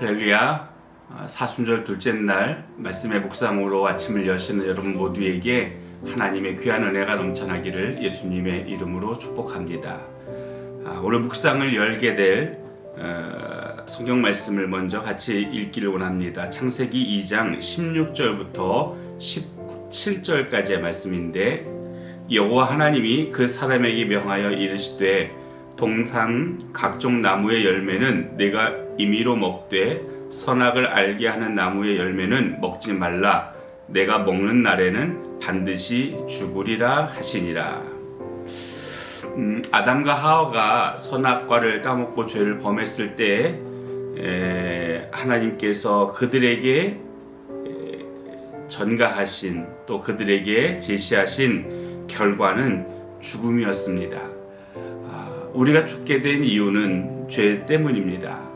할렐루야. 사순절 둘째 날 말씀의 묵상으로 아침을 여시는 여러분 모두에게 하나님의 귀한 은혜가 넘쳐나기를 예수님의 이름으로 축복합니다. 오늘 묵상을 열게 될 성경 말씀을 먼저 같이 읽기를 원합니다. 창세기 2장 16절부터 17절까지의 말씀인데, 여호와 하나님이 그 사람에게 명하여 이르시되 동산 각종 나무의 열매는 내가 임의로 먹되 선악을 알게 하는 나무의 열매는 먹지 말라. 내가 먹는 날에는 반드시 죽으리라 하시니라. 아담과 하와가 선악과를 따먹고 죄를 범했을 때 하나님께서 그들에게 전가하신, 또 그들에게 제시하신 결과는 죽음이었습니다. 우리가 죽게 된 이유는 죄 때문입니다.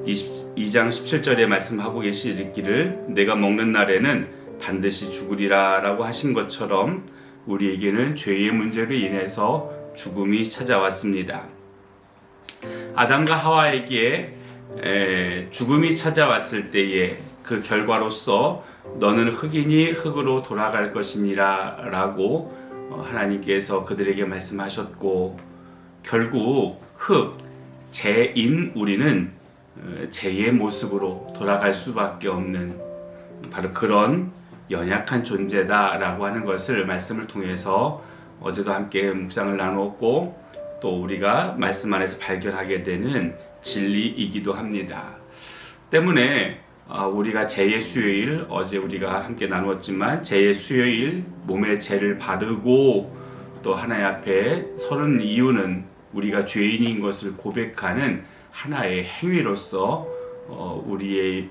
2장 17절에 말씀하고 계시기를 내가 먹는 날에는 반드시 죽으리라 라고 하신 것처럼 우리에게는 죄의 문제로 인해서 죽음이 찾아왔습니다. 아담과 하와에게 죽음이 찾아왔을 때에 그 결과로서 너는 흑이니 흑으로 돌아갈 것이니라 라고 하나님께서 그들에게 말씀하셨고, 결국 죄인 우리는 죄의 모습으로 돌아갈 수밖에 없는 바로 그런 연약한 존재다라고 하는 것을 말씀을 통해서 어제도 함께 묵상을 나누었고, 또 우리가 말씀 안에서 발견하게 되는 진리이기도 합니다. 때문에 우리가 죄의 수요일, 어제 우리가 함께 나누었지만 죄의 수요일 몸에 죄를 바르고 또 하나님 앞에 서는 이유는 우리가 죄인인 것을 고백하는 하나의 행위로서 우리의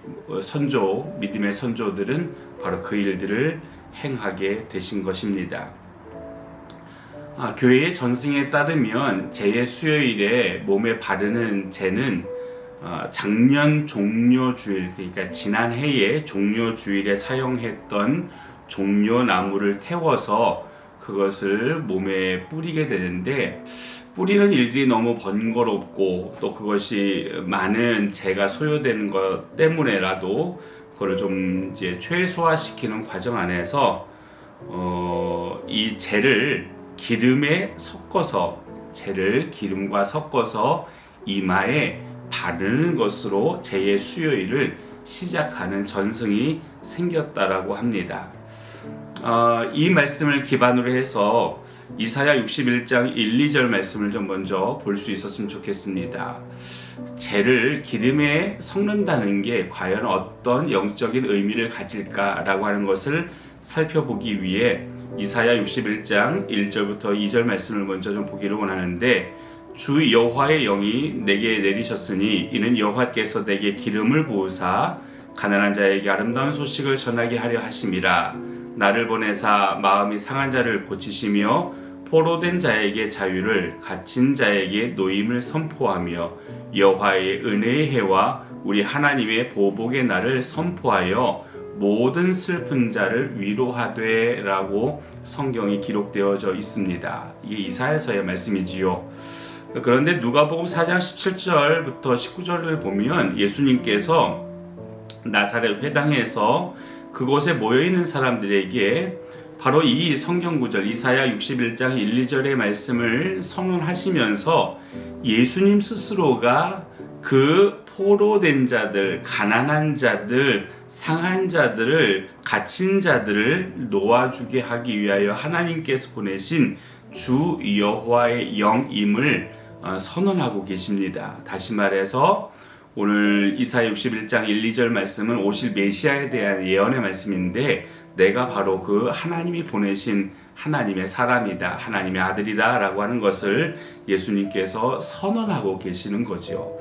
믿음의 선조들은 바로 그 일들을 행하게 되신 것입니다. 교회의 전승에 따르면 죄의 수요일에 몸에 바르는 죄는 작년 종려주일, 그러니까 지난해에 종려주일에 사용했던 종려나무를 태워서 그것을 몸에 뿌리게 되는데, 뿌리는 일들이 너무 번거롭고 또 그것이 많은 재가 소요되는 것 때문에라도 그걸 좀 이제 최소화시키는 과정 안에서 이 재를 기름과 섞어서 이마에 바르는 것으로 재의 수요일을 시작하는 전승이 생겼다라고 합니다. 이 말씀을 기반으로 해서 이사야 61장 1, 2절 말씀을 좀 먼저 볼 수 있었으면 좋겠습니다. 재를 기름에 섞는다는 게 과연 어떤 영적인 의미를 가질까라고 하는 것을 살펴보기 위해 이사야 61장 1절부터 2절 말씀을 먼저 좀 보기를 원하는데, 주 여호와의 영이 내게 내리셨으니 이는 여호와께서 내게 기름을 부으사 가난한 자에게 아름다운 소식을 전하게 하려 하심이라. 나를 보내사 마음이 상한 자를 고치시며 포로된 자에게 자유를, 갇힌 자에게 노임을 선포하며 여호와의 은혜의 해와 우리 하나님의 보복의 날을 선포하여 모든 슬픈 자를 위로하되 라고 성경이 기록되어져 있습니다. 이게 이사야서의 말씀이지요. 그런데 누가복음 4장 17절부터 19절을 보면 예수님께서 나사렛 회당에서 그곳에 모여있는 사람들에게 바로 이 성경구절 이사야 61장 1, 2절의 말씀을 선언하시면서 예수님 스스로가 그 포로된 자들, 가난한 자들, 상한 자들을, 갇힌 자들을 놓아주게 하기 위하여 하나님께서 보내신 주 여호와의 영임을 선언하고 계십니다. 다시 말해서 오늘 이사야 61장 1, 2절 말씀은 오실 메시아에 대한 예언의 말씀인데, 내가 바로 그 하나님이 보내신 하나님의 사람이다, 하나님의 아들이다 라고 하는 것을 예수님께서 선언하고 계시는 거죠.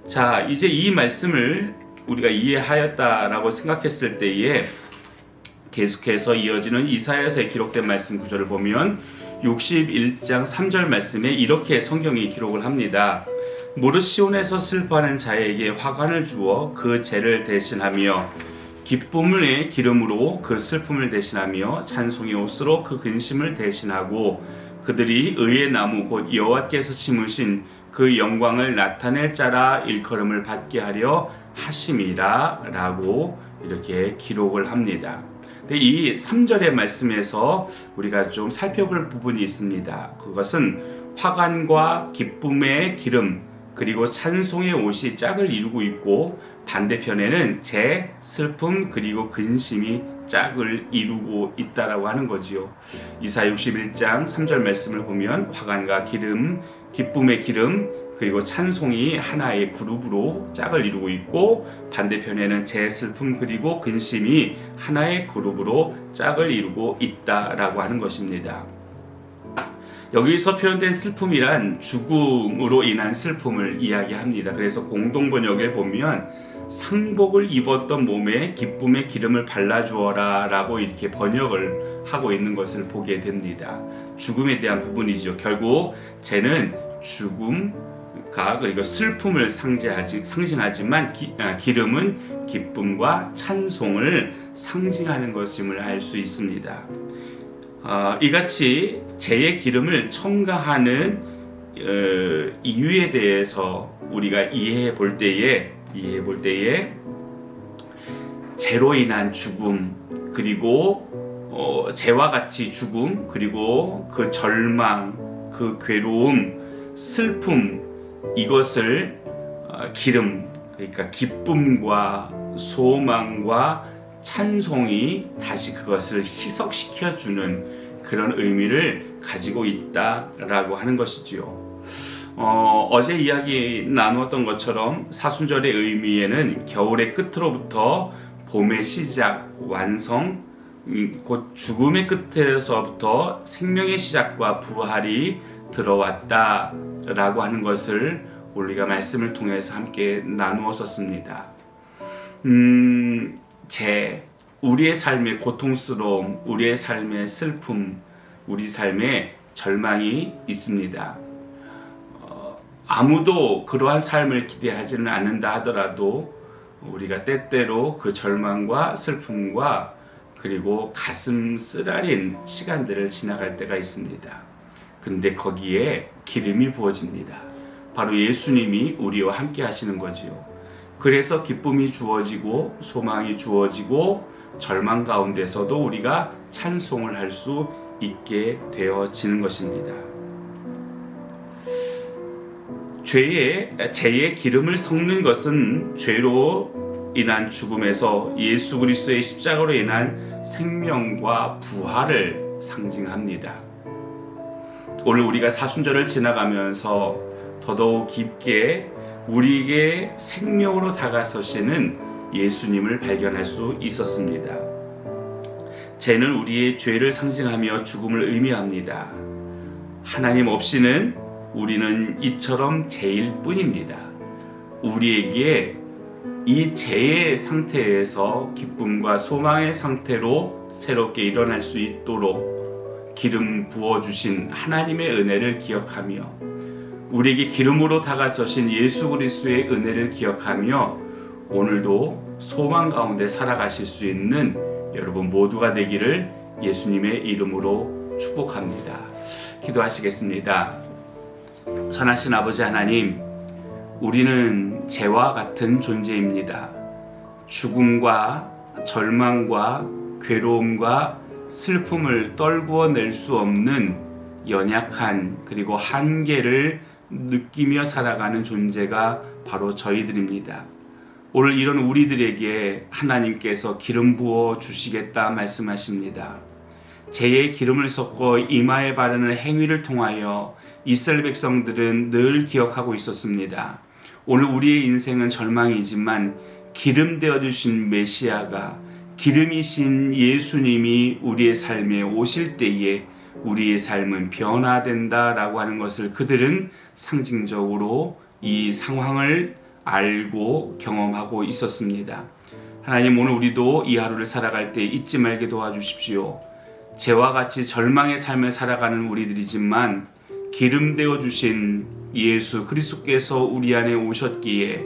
자, 이제 이 말씀을 우리가 이해하였다라고 생각했을 때에 계속해서 이어지는 이사야서에 기록된 말씀 구절을 보면 61장 3절 말씀에 이렇게 성경이 기록을 합니다. 무릇 시온에서 슬퍼하는 자에게 화관을 주어 그 죄를 대신하며 기쁨의 기름으로 그 슬픔을 대신하며 찬송의 옷으로 그 근심을 대신하고 그들이 의의 나무 곧 여호와께서 심으신 그 영광을 나타낼 자라 일컬음을 받게 하려 하심이라 라고 이렇게 기록을 합니다. 근데 이 3절의 말씀에서 우리가 좀 살펴볼 부분이 있습니다. 그것은 화관과 기쁨의 기름 그리고 찬송의 옷이 짝을 이루고 있고, 반대편에는 재, 슬픔 그리고 근심이 짝을 이루고 있다라고 하는 거지요. 이사야 61장 3절 말씀을 보면 화관과 기름, 기쁨의 기름 그리고 찬송이 하나의 그룹으로 짝을 이루고 있고, 반대편에는 재, 슬픔 그리고 근심이 하나의 그룹으로 짝을 이루고 있다라고 하는 것입니다. 여기서 표현된 슬픔이란 죽음으로 인한 슬픔을 이야기합니다. 그래서 공동번역에 보면 상복을 입었던 몸에 기쁨의 기름을 발라주어라 라고 이렇게 번역을 하고 있는 것을 보게 됩니다. 죽음에 대한 부분이죠. 결국 쟤는 죽음과 그리고 슬픔을 상징하지만 기름은 기쁨과 찬송을 상징하는 것임을 알 수 있습니다. 이같이 재의 기름을 첨가하는 이유에 대해서 우리가 이해해 볼 때에 재로 인한 죽음 그리고 재와 같이 죽음 그리고 그 절망, 그 괴로움, 슬픔, 이것을 기름, 그러니까 기쁨과 소망과 찬송이 다시 그것을 희석시켜주는 그런 의미를 가지고 있다라고 하는 것이지요. 어제 이야기 나누었던 것처럼 사순절의 의미에는 겨울의 끝으로부터 봄의 시작, 완성, 곧 죽음의 끝에서부터 생명의 시작과 부활이 들어왔다라고 하는 것을 우리가 말씀을 통해서 함께 나누었었습니다. 우리의 삶의 고통스러움, 우리의 삶의 슬픔, 우리 삶의 절망이 있습니다. 아무도 그러한 삶을 기대하지는 않는다 하더라도 우리가 때때로 그 절망과 슬픔과 그리고 가슴 쓰라린 시간들을 지나갈 때가 있습니다. 근데 거기에 기름이 부어집니다. 바로 예수님이 우리와 함께 하시는 거지요. 그래서 기쁨이 주어지고 소망이 주어지고 절망 가운데서도 우리가 찬송을 할 수 있게 되어지는 것입니다. 죄의 기름을 섞는 것은 죄로 인한 죽음에서 예수 그리스도의 십자가로 인한 생명과 부활을 상징합니다. 오늘 우리가 사순절을 지나가면서 더더욱 깊게 우리에게 생명으로 다가서시는 예수님을 발견할 수 있었습니다. 죄는 우리의 죄를 상징하며 죽음을 의미합니다. 하나님 없이는 우리는 이처럼 죄일 뿐입니다. 우리에게 이 죄의 상태에서 기쁨과 소망의 상태로 새롭게 일어날 수 있도록 기름 부어주신 하나님의 은혜를 기억하며 우리에게 기름으로 다가서신 예수 그리스도의 은혜를 기억하며 오늘도 소망 가운데 살아가실 수 있는 여러분 모두가 되기를 예수님의 이름으로 축복합니다. 기도하시겠습니다. 선하신 아버지 하나님, 우리는 죄와 같은 존재입니다. 죽음과 절망과 괴로움과 슬픔을 떨구어 낼 수 없는 연약한 그리고 한계를 느끼며 살아가는 존재가 바로 저희들입니다. 오늘 이런 우리들에게 하나님께서 기름 부어 주시겠다 말씀하십니다. 죄의 기름을 섞어 이마에 바르는 행위를 통하여 이스라엘 백성들은 늘 기억하고 있었습니다. 오늘 우리의 인생은 절망이지만 기름 되어주신 메시아가 기름이신 예수님이 우리의 삶에 오실 때에 우리의 삶은 변화된다라고 하는 것을 그들은 상징적으로 이 상황을 알고 경험하고 있었습니다. 하나님, 오늘 우리도 이 하루를 살아갈 때 잊지 말게 도와주십시오. 죄와 같이 절망의 삶을 살아가는 우리들이지만 기름 되어 주신 예수 그리스도께서 우리 안에 오셨기에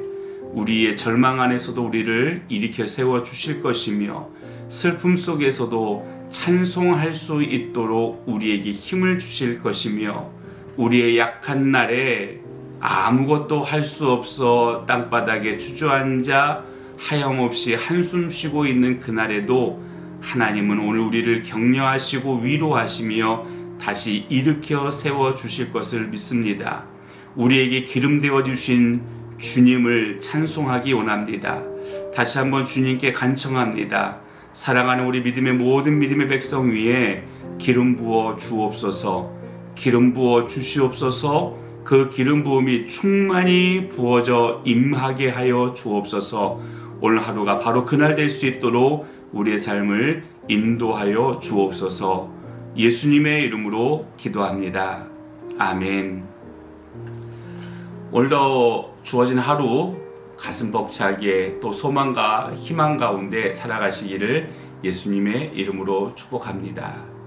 우리의 절망 안에서도 우리를 일으켜 세워 주실 것이며 슬픔 속에서도 찬송할 수 있도록 우리에게 힘을 주실 것이며 우리의 약한 날에 아무것도 할 수 없어 땅바닥에 주저앉아 하염없이 한숨 쉬고 있는 그날에도 하나님은 오늘 우리를 격려하시고 위로하시며 다시 일으켜 세워 주실 것을 믿습니다. 우리에게 기름 되어 주신 주님을 찬송하기 원합니다. 다시 한번 주님께 간청합니다. 사랑하는 우리 믿음의 모든 믿음의 백성 위에 기름 부어 주옵소서. 기름 부어 주시옵소서. 그 기름 부음이 충만히 부어져 임하게 하여 주옵소서. 오늘 하루가 바로 그날 될 수 있도록 우리의 삶을 인도하여 주옵소서. 예수님의 이름으로 기도합니다. 아멘. 오늘도 주어진 하루 가슴 벅차게 또 소망과 희망 가운데 살아가시기를 예수님의 이름으로 축복합니다.